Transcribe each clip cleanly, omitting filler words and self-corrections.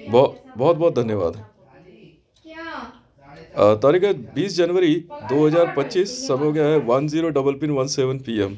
बहुत बहुत बहुत धन्यवाद। तारीख है 20 जनवरी 2025। समय हो गया है 10:17 PM।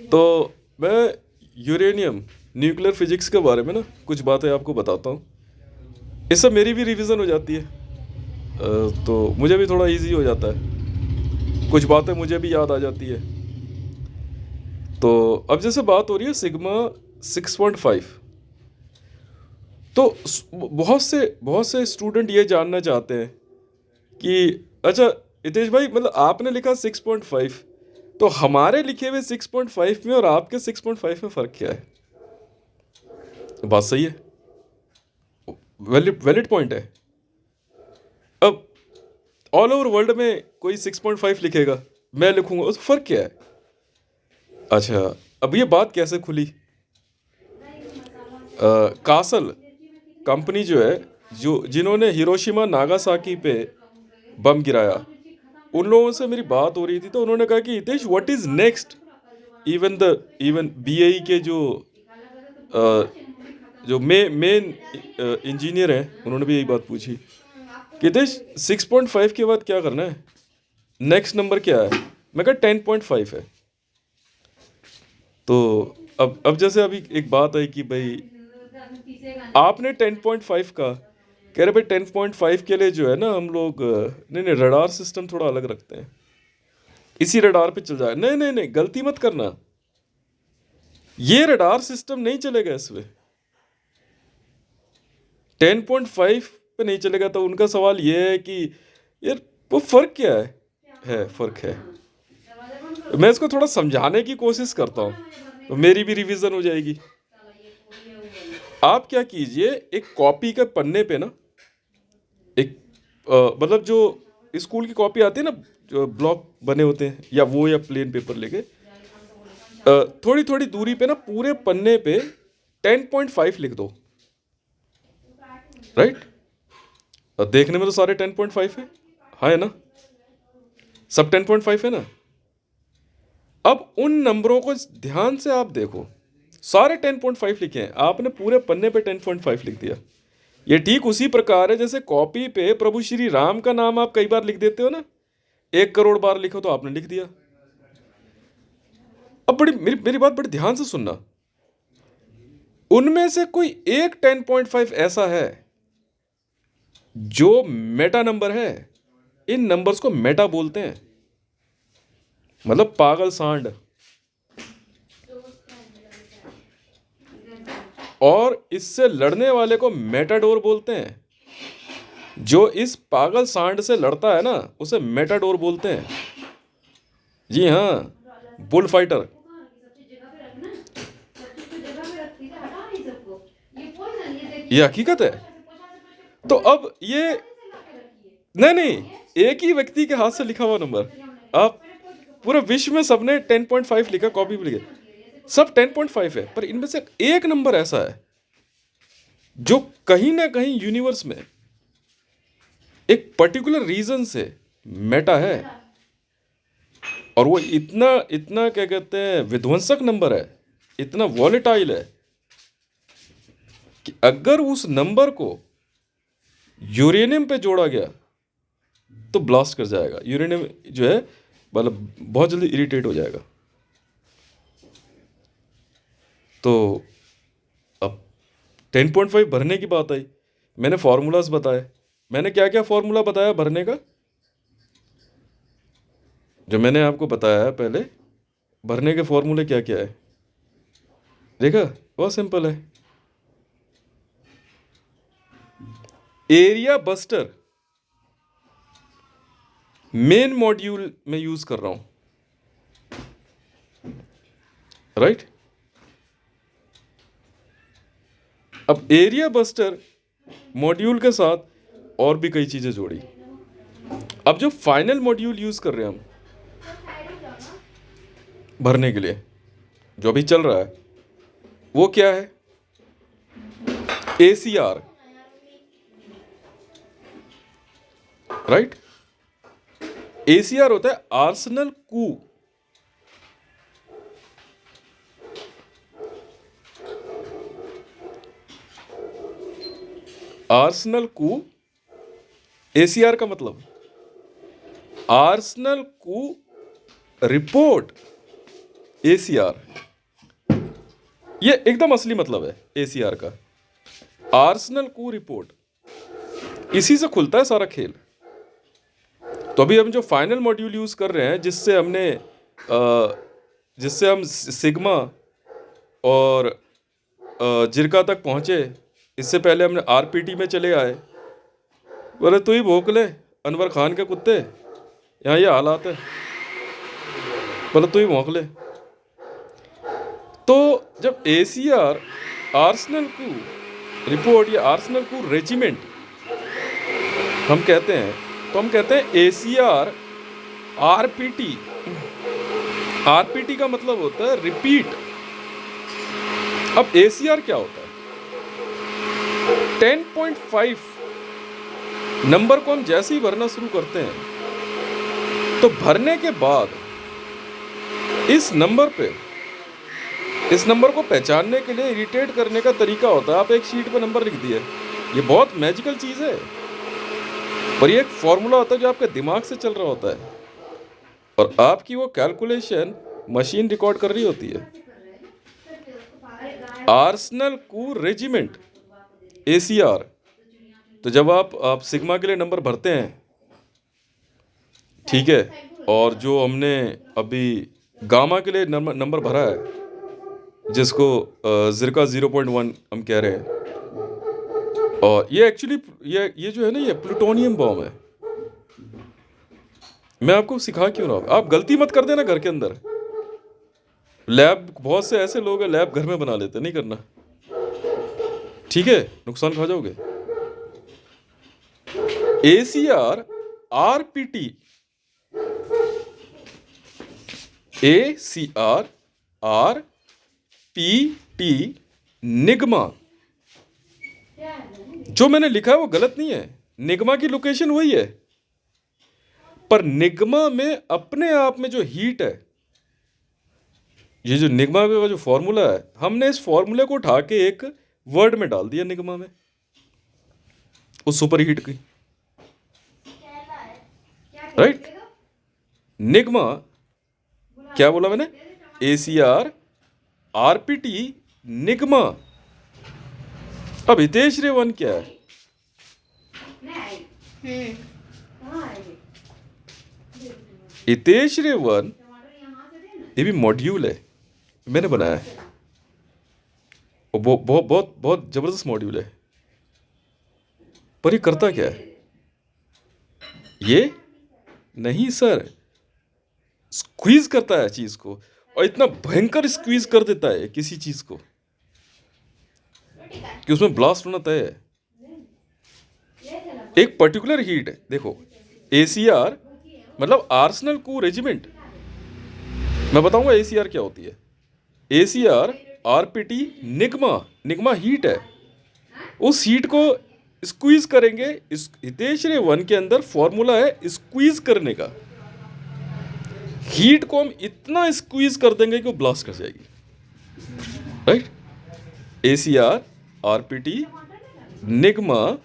तो मैं यूरेनियम न्यूक्लियर फिजिक्स के बारे में ना कुछ बातें आपको बताता हूँ। इससे मेरी भी रिवीजन हो जाती है। तो मुझे भी थोड़ा इजी हो जाता है, कुछ बातें मुझे भी याद आ जाती है। तो अब जैसे बात हो रही है सिग्मा 6.5। तो बहुत से स्टूडेंट ये जानना चाहते हैं कि अच्छा हितेश भाई, मतलब आपने लिखा 6.5, तो हमारे लिखे हुए 6.5 में और आपके 6.5 में फ़र्क क्या है? बात सही है, वैलिड वैलिड पॉइंट है। अब ऑल ओवर वर्ल्ड में कोई 6.5 लिखेगा, मैं लिखूंगा, उसका फ़र्क क्या है? अच्छा, अब ये बात कैसे खुली? कासल कंपनी जो है, जो जिन्होंने हिरोशिमा नागासाकी पे बम गिराया, उन लोगों से मेरी बात हो रही थी। तो उन्होंने कहा कि Hitesh what is next. Even BAE के अ, जो मेन इंजीनियर हैं, उन्होंने भी यही बात पूछी कि हितेश 6.5 के बाद क्या करना है, नेक्स्ट नंबर क्या है? मैं कहा 10.5 है। तो अब जैसे अभी एक बात आई कि भाई आपने 10.5 का कह रहे, भाई 10.5 के लिए जो है ना हम लोग नहीं नहीं रडार सिस्टम थोड़ा अलग रखते हैं, इसी रडार पे चल जाए। नहीं नहीं नहीं, गलती मत करना, ये रडार सिस्टम नहीं चलेगा इसमें, 10.5 पे नहीं चलेगा। तो उनका सवाल ये है कि यार वो फ़र्क क्या है फ़र्क है। मैं इसको थोड़ा समझाने की कोशिश करता हूँ, तो मेरी भी रिवीजन हो जाएगी। आप क्या कीजिए, एक कॉपी के पन्ने पे ना, एक मतलब जो स्कूल की कॉपी आती है ना, जो ब्लॉक बने होते हैं, या वो या प्लेन पेपर लेके थोड़ी थोड़ी दूरी पे ना पूरे पन्ने पे 10.5 लिख दो। राइट? देखने में तो सारे 10.5 है, हाँ है ना? सब 10.5 है ना? अब उन नंबरों को ध्यान से आप देखो, सारे 10.5 लिखे हैं, आपने पूरे पन्ने पे 10.5 लिख दिया। ये ठीक उसी प्रकार है जैसे कॉपी पे प्रभु श्री राम का नाम आप कई बार लिख देते हो ना, 1 करोड़ बार लिखो तो आपने लिख दिया। अब बड़ी मेरी बात बड़ी ध्यान से सुनना, उनमें से कोई एक 10.5 ऐसा है जो मेटा नंबर है। इन नंबर्स को मेटा बोलते हैं, मतलब पागल सांड। और इससे लड़ने वाले को मेटाडोर बोलते हैं। जो इस पागल सांड से लड़ता है ना, उसे मेटाडोर बोलते हैं। जी हाँ, बुल फाइटर। ये हकीकत है। तो अब ये नहीं नहीं, एक ही व्यक्ति के हाथ से लिखा हुआ नंबर, आप पूरे विश्व में सबने 10.5 लिखा, कॉपी भी लिखे, सब 10.5 है, पर इनमें से एक नंबर ऐसा है जो कहीं ना कहीं यूनिवर्स में एक पर्टिकुलर रीजन से मेटा है। और वो इतना इतना क्या कहते हैं, विध्वंसक नंबर है, इतना वॉलेटाइल है कि अगर उस नंबर को यूरेनियम पे जोड़ा गया तो ब्लास्ट कर जाएगा। यूरेनियम जो है मतलब बहुत जल्दी इरिटेट हो जाएगा। तो अब 10.5 भरने की बात आई, मैंने फार्मूलाज बताए। मैंने क्या क्या फार्मूला बताया भरने का, जो मैंने आपको बताया है पहले, भरने के फॉर्मूले क्या क्या है देखा? बहुत सिंपल है। एरिया बस्टर मेन मॉड्यूल में यूज कर रहा हूं, राइट? अब एरिया बस्टर मॉड्यूल के साथ और भी कई चीजें जोड़ी। अब जो फाइनल मॉड्यूल यूज कर रहे हैं हम भरने के लिए, जो अभी चल रहा है, वो क्या है? ACR, right? ACR होता है आर्सेनल कू। आर्सेनल कू, ACR का मतलब आर्सेनल कू रिपोर्ट, ACR। ये एकदम असली मतलब है ACR का, आर्सेनल कू रिपोर्ट। इसी से खुलता है सारा खेल। तो अभी हम जो फाइनल मॉड्यूल यूज कर रहे हैं, जिससे हम सिग्मा और जिरका तक पहुंचे, इससे पहले हमने RPT में चले आए। बोले तू ही भोंक ले अनवर खान के कुत्ते, यहाँ ये हालात है, बोले तू ही भोंक ले। तो जब ACR, आर्सेनल कू रिपोर्ट या आर्सेनल कू रेजिमेंट हम कहते हैं, तो हम कहते हैं ACR RPT। RPT का मतलब होता है रिपीट। अब ACR क्या होता है? 10.5 नंबर को हम जैसे ही भरना शुरू करते हैं, तो भरने के बाद इस नंबर को पहचानने के लिए इरिटेट करने का तरीका होता है। आप एक शीट पे नंबर लिख दिए, ये बहुत मैजिकल चीज़ है, पर ये एक फॉर्मूला होता है जो आपके दिमाग से चल रहा होता है, और आपकी वो कैलकुलेशन मशीन रिकॉर्ड कर रही होती है। आर्सेनल कू रेजिमेंट, ACR। तो जब आप सिग्मा के लिए नंबर भरते हैं, ठीक है, और जो हमने अभी गामा के लिए नंबर भरा है, जिसको जिरका 0.1 हम कह रहे हैं, और ये एक्चुअली ये जो है ना, ये प्लूटोनियम बॉम्ब है। मैं आपको सिखा क्यों रहा हूँ, आप गलती मत कर देना घर के अंदर। लैब, बहुत से ऐसे लोग हैं लैब घर में बना लेते, नहीं करना, ठीक है, नुकसान खा जाओगे। ACR RPT, ACR RPT Nyingma. जो मैंने लिखा है वो गलत नहीं है, निग्मा की लोकेशन वही है, पर निग्मा में अपने आप में जो हीट है, ये जो निग्मा का जो फॉर्मूला है, हमने इस फॉर्मूले को उठा के एक वर्ड में डाल दिया निग्मा में, उस सुपर हीट की, राइट। निग्मा क्या बोला मैंने? ACR RPT Nyingma. अब हितेश रे 1 क्या है? हितेश रे 1 ये भी मॉड्यूल है, मैंने बनाया है, और बहुत बहुत बहुत जबरदस्त मॉड्यूल है। पर ये करता क्या है? ये नहीं सर, स्क्वीज करता है चीज को, और इतना भयंकर स्क्वीज कर देता है किसी चीज को कि उसमें ब्लास्ट होना तय है। एक पर्टिकुलर हीट है, देखो ACR मतलब आर्सेनल कू रेजिमेंट। मैं बताऊंगा ACR क्या होती है। ACR RPT Nyingma, Nyingma heat है, उस हीट को स्क्वीज करेंगे। इस हितेश रे 1 के अंदर फॉर्मूला है स्क्वीज करने का। हीट को हम इतना स्क्वीज कर देंगे कि वो ब्लास्ट कर जाएगी, right. ACR RPT Nyingma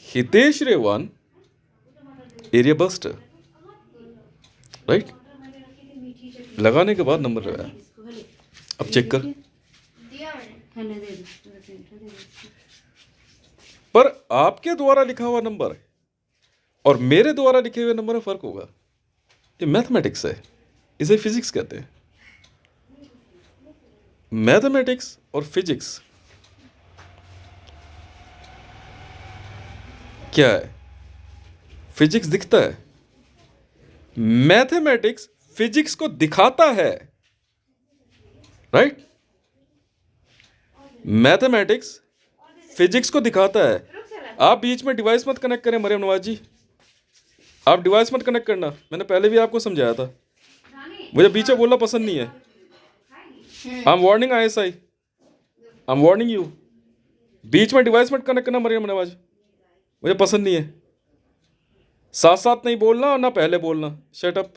Hitesh रे 1 एरिया बस्टर, राइट। लगाने के बाद नंबर लगाया, अब चेक कर। पर आपके द्वारा लिखा हुआ नंबर और मेरे द्वारा लिखे हुए नंबर में फर्क होगा। ये मैथमेटिक्स है, इसे फिजिक्स कहते हैं। मैथमेटिक्स और फिजिक्स क्या है? फिजिक्स दिखता है, मैथमेटिक्स फिजिक्स को दिखाता है, राइट। मैथमेटिक्स फिजिक्स को दिखाता है। आप बीच में डिवाइस मत कनेक्ट करें मरियम नवाज जी, आप डिवाइस मत कनेक्ट करना, मैंने पहले भी आपको समझाया था। मुझे बीच में बोलना पसंद नहीं है। I am warning ISI, I am warning you. बीच में डिवाइस मत कनेक्ट करना मरियम नवाज, मुझे पसंद नहीं है। साथ साथ नहीं बोलना और ना पहले बोलना। शट अप,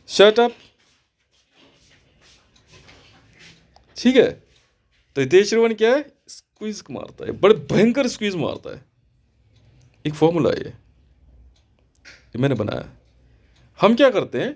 शट अप, ठीक है। तो हितेश श्रवण क्या है? स्क्वीज मारता है, बड़े भयंकर स्क्वीज मारता है। एक फॉर्मूला है ये मैंने बनाया। हम क्या करते हैं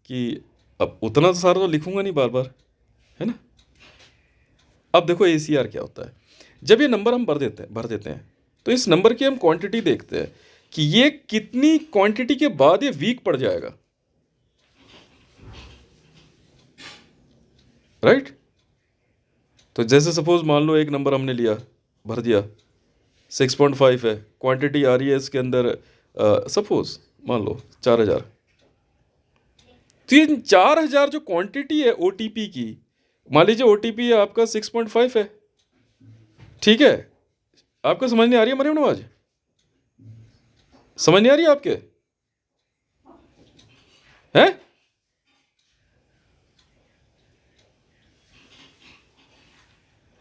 कि अब उतना तो सारा तो लिखूंगा नहीं बार बार, है ना। अब देखो ACR क्या होता है। जब ये नंबर हम भर देते हैं तो इस नंबर की हम क्वांटिटी देखते हैं कि ये कितनी क्वांटिटी के बाद ये वीक पड़ जाएगा, राइट। तो जैसे सपोज मान लो एक नंबर हमने लिया, भर दिया, 6.5 है, क्वांटिटी आ रही है इसके अंदर सपोज मान लो 4000। तो ये 4000 जो क्वांटिटी है OTP की, मान लीजिए OTP आपका 6.5 है, ठीक है। आपको समझ नहीं आ रही है मरियम नवाज? समझ नहीं आ रही है आपके? हैं?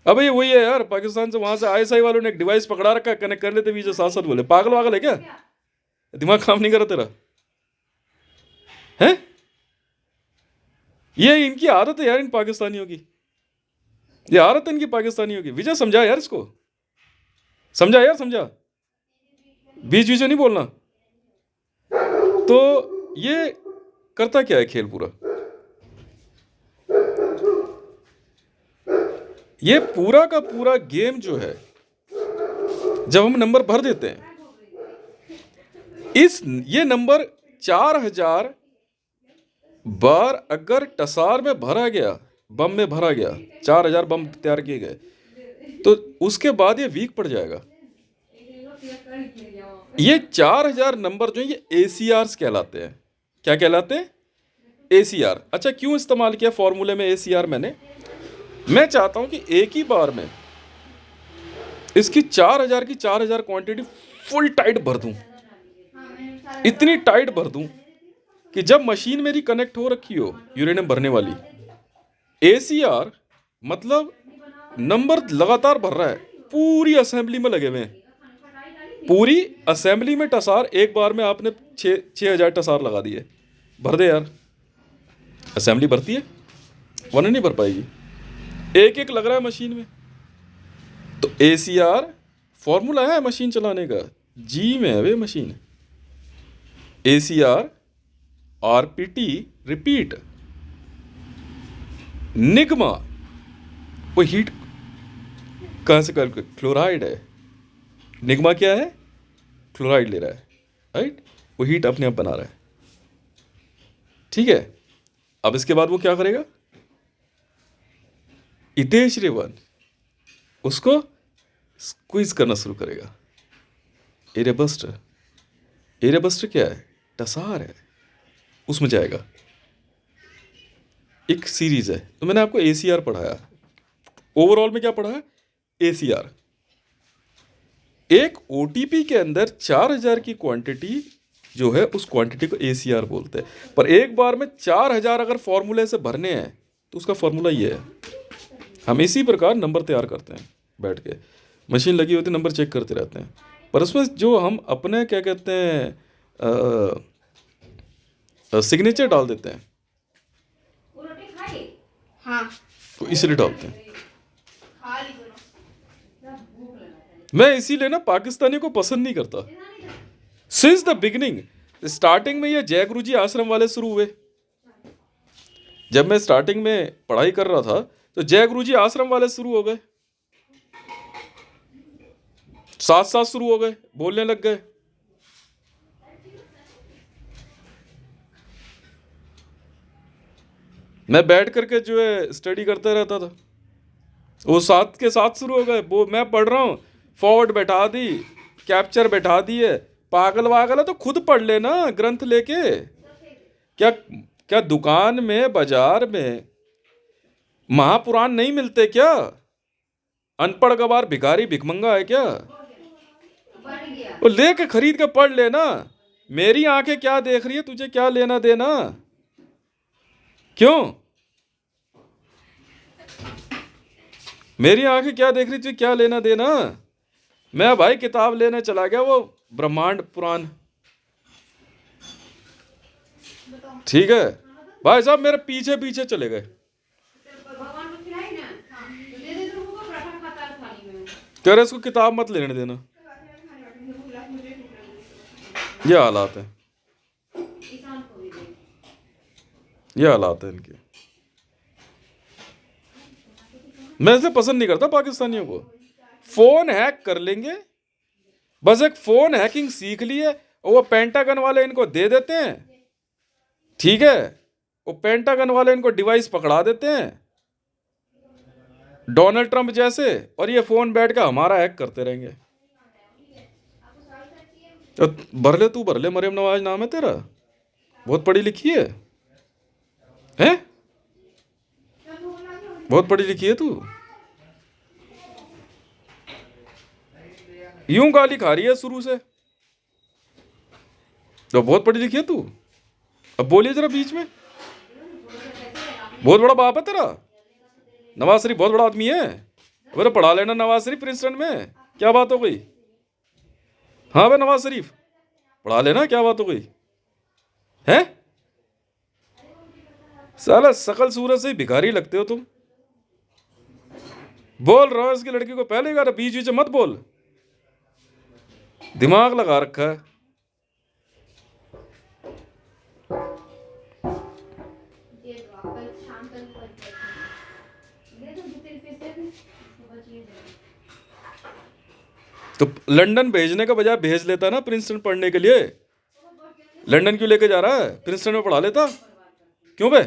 अब ये वही है यार, पाकिस्तान से वहां से ISI वालों ने एक डिवाइस पकड़ा रखा है, कनेक्ट कर लेते वीजा साथ साथ। बोले पागल वागल है क्या? दिमाग काम नहीं कर रहा तेरा? है ये इनकी आदत है यार, इन पाकिस्तानियों की ये आदत है इनकी पाकिस्तानियों की। विजय समझा यार इसको, समझा यार, समझा। बीच बीच में नहीं बोलना। तो ये करता क्या है खेल पूरा, ये पूरा का पूरा गेम जो है, जब हम नंबर भर देते हैं, ये नंबर 4000 बार अगर टसार में भरा गया, बम में भरा गया, 4000 बम तैयार किए गए, तो उसके बाद ये वीक पड़ जाएगा। ये 4000 नंबर जो है ये ACRs कहलाते हैं। क्या कहलाते हैं? ACR। अच्छा, क्यों इस्तेमाल किया फॉर्मूले में ACR मैंने? मैं चाहता हूं कि एक ही बार में इसकी 4000 की 4000 क्वांटिटी फुल टाइट भर दूं, इतनी टाइट भर दूं कि जब मशीन मेरी कनेक्ट हो रखी हो यूरेनियम भरने वाली, ACR मतलब नंबर लगातार भर रहा है, पूरी असेंबली में लगे हुए हैं, पूरी असेंबली में टसार एक बार में आपने 6000 टसार लगा दिए, भर दे यार। असेंबली भरती है, वरना नहीं भर पाएगी, एक एक लग रहा है मशीन में। तो ACR फॉर्मूला है मशीन चलाने का, जी में है वे मशीन। ACR RPT repeat. निग्मा वो हीट कहां से कर, क्लोराइड है। निग्मा क्या है? क्लोराइड ले रहा है, राइट। वो हीट अपने आप बना रहा है, ठीक है। अब इसके बाद वो क्या करेगा? इतेश्रीवन उसको स्क्वीज करना शुरू करेगा। एरेबस्टर, एरेबस्टर क्या है? टसार है, उसमें जाएगा। एक सीरीज है, तो मैंने आपको ACR पढ़ाया। ओवरऑल में क्या पढ़ा है? ACR। एक OTP के अंदर 4000 की क्वांटिटी जो है, उस क्वांटिटी को ACR बोलते हैं। पर एक बार में 4000 अगर फॉर्मूले से भरने हैं तो उसका फॉर्मूला ये है। हम इसी प्रकार नंबर तैयार करते हैं, बैठ के मशीन लगी होती है, नंबर चेक करते रहते हैं। पर उसमें जो हम अपने क्या कहते हैं सिग्नेचर डाल देते हैं, हाँ, तो इसलिए डालते हैं। मैं इसीलिए ना पाकिस्तानी को पसंद नहीं करता। सिंस द बिगिनिंग, स्टार्टिंग में ये जय गुरु जी आश्रम वाले शुरू हुए। जब मैं स्टार्टिंग में पढ़ाई कर रहा था तो जय गुरु जी आश्रम वाले शुरू हो गए, साथ साथ शुरू हो गए, बोलने लग गए। मैं बैठ करके जो है स्टडी करता रहता था, वो साथ के साथ शुरू हो गए। वो मैं पढ़ रहा हूँ, फॉरवर्ड बैठा दी, कैप्चर बैठा दिए। पागल वागल है तो खुद पढ़ लेना ग्रंथ लेके। क्या क्या दुकान में बाजार में महापुराण नहीं मिलते क्या? अनपढ़ गवार भिखारी भिखमंगा है क्या? वो लेके खरीद के पढ़ लेना। मेरी आंखें क्या देख रही है, तुझे क्या लेना देना? क्यों? मेरी आंखें क्या देख रही थी, क्या लेना देना? मैं भाई किताब लेने चला गया, वो ब्रह्मांड पुराण, ठीक है। भाई साहब मेरे पीछे पीछे चले गए। तेरे इसको किताब मत लेने देना। ये हालात है, ये हालात है इनके। मैं इसे पसंद नहीं करता पाकिस्तानियों को। फोन हैक कर लेंगे, बस एक फोन हैकिंग सीख लिए और वो पेंटागन वाले इनको दे देते हैं, ठीक है, वो पेंटागन वाले इनको डिवाइस पकड़ा देते हैं डोनाल्ड ट्रंप जैसे, और ये फोन बैठ के हमारा हैक करते रहेंगे। तो भर ले, तू भर ले, मरियम नवाज नाम है तेरा, बहुत पढ़ी लिखी है, हैं? बहुत पढ़ी लिखी है तू, यूं गाली खा रही है शुरू से, तो बहुत पढ़ी लिखी है तू। अब बोलिए जरा बीच में, बहुत बड़ा बाप है तेरा नवाज शरीफ, बहुत बड़ा आदमी है। अरे पढ़ा लेना नवाज शरीफ प्रिंसटन में, क्या बात हो गई? हाँ भाई नवाज शरीफ पढ़ा लेना, क्या बात हो गई है? साला सकल सूरत से ही भिखारी लगते हो तुम। बोल रहा हूं इसकी लड़की को पहले ही कहा था, बीच बीच में मत बोल, दिमाग लगा रखा है। तो लंदन भेजने का बजाय भेज लेता ना प्रिंसटन पढ़ने के लिए। लंदन क्यों लेके जा रहा है? प्रिंसटन में पढ़ा लेता। क्यों बे?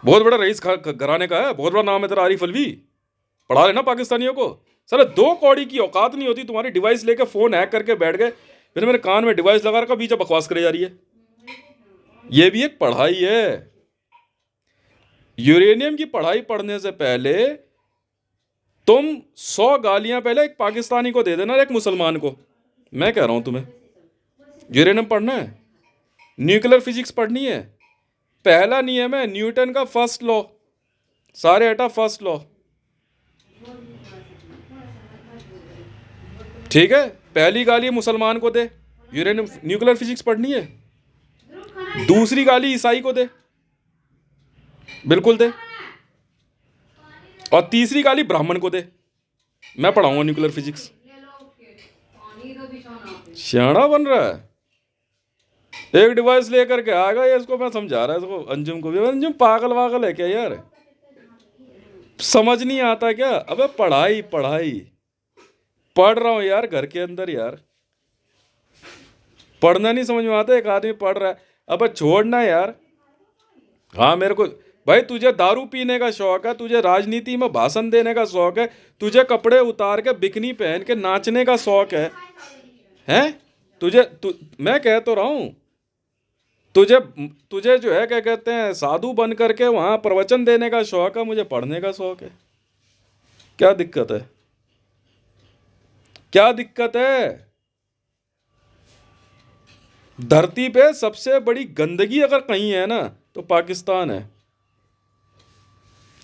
बहुत बड़ा रईस घराने का है, बहुत बड़ा नाम है तेरा आरिफ अलवी, पढ़ा लेना पाकिस्तानियों को। सर 2 कौड़ी की औकात नहीं होती तुम्हारी, डिवाइस लेके फोन हैक करके बैठ गए, फिर मेरे कान में डिवाइस लगा रखा, बीच बकवास करे जा रही है। ये भी एक पढ़ाई है। यूरेनियम की पढ़ाई पढ़ने से पहले तुम 100 गालियां पहले एक पाकिस्तानी को दे देना, एक मुसलमान को। मैं कह रहा हूं तुम्हें यूरेनियम पढ़ना है, न्यूक्लियर फिजिक्स पढ़नी है। पहला नियम है न्यूटन का फर्स्ट लॉ, सारे हटा फर्स्ट लॉ, ठीक है। पहली गाली मुसलमान को दे, यूरेनियम न्यूक्लियर फिजिक्स पढ़नी है। दूसरी गाली ईसाई को दे, बिल्कुल दे। और तीसरी गाली ब्राह्मण को दे, मैं पढ़ाऊंगा न्यूक्लियर फिजिक्स। सियाना बन रहा है, एक डिवाइस लेकर के आ गया, इसको मैं समझा रहा है, इसको अंजुम को भी। अंजुम पागल वागल है क्या यार, समझ नहीं आता क्या? अबे पढ़ाई पढ़ाई पढ़ रहा हूं यार, घर के अंदर यार, पढ़ना नहीं समझ में आता? एक आदमी पढ़ रहा है, अब छोड़ना यार। हाँ मेरे को भाई, तुझे दारू पीने का शौक है, तुझे राजनीति में भाषण देने का शौक है, तुझे कपड़े उतार के बिकनी पहन के नाचने का शौक है, हैं? मैं कह तो रहा हूं, तुझे जो है क्या कहते हैं, साधु बन करके वहां प्रवचन देने का शौक है, मुझे पढ़ने का शौक है। क्या दिक्कत है? क्या दिक्कत है? धरती पे सबसे बड़ी गंदगी अगर कहीं है ना तो पाकिस्तान है।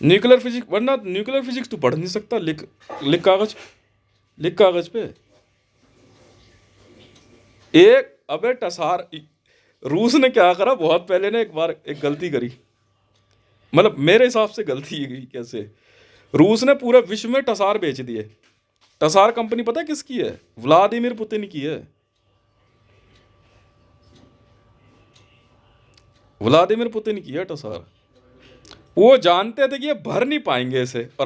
न्यूक्लियर फिजिक्स, वरना न्यूक्लियर फिजिक्स तू पढ़ नहीं सकता। लिख लिख कागज, लिख कागज पे। एक अबे टसार, रूस ने क्या करा बहुत पहले ने, एक बार एक गलती करी, मतलब मेरे हिसाब से गलती गई। कैसे? रूस ने पूरे विश्व में टसार बेच दिए। टसार कंपनी पता है किसकी है? व्लादिमीर पुतिन की है। व्लादिमीर पुतिन की है टसार। वो जानते थे कि ये भर नहीं पाएंगे इसे, और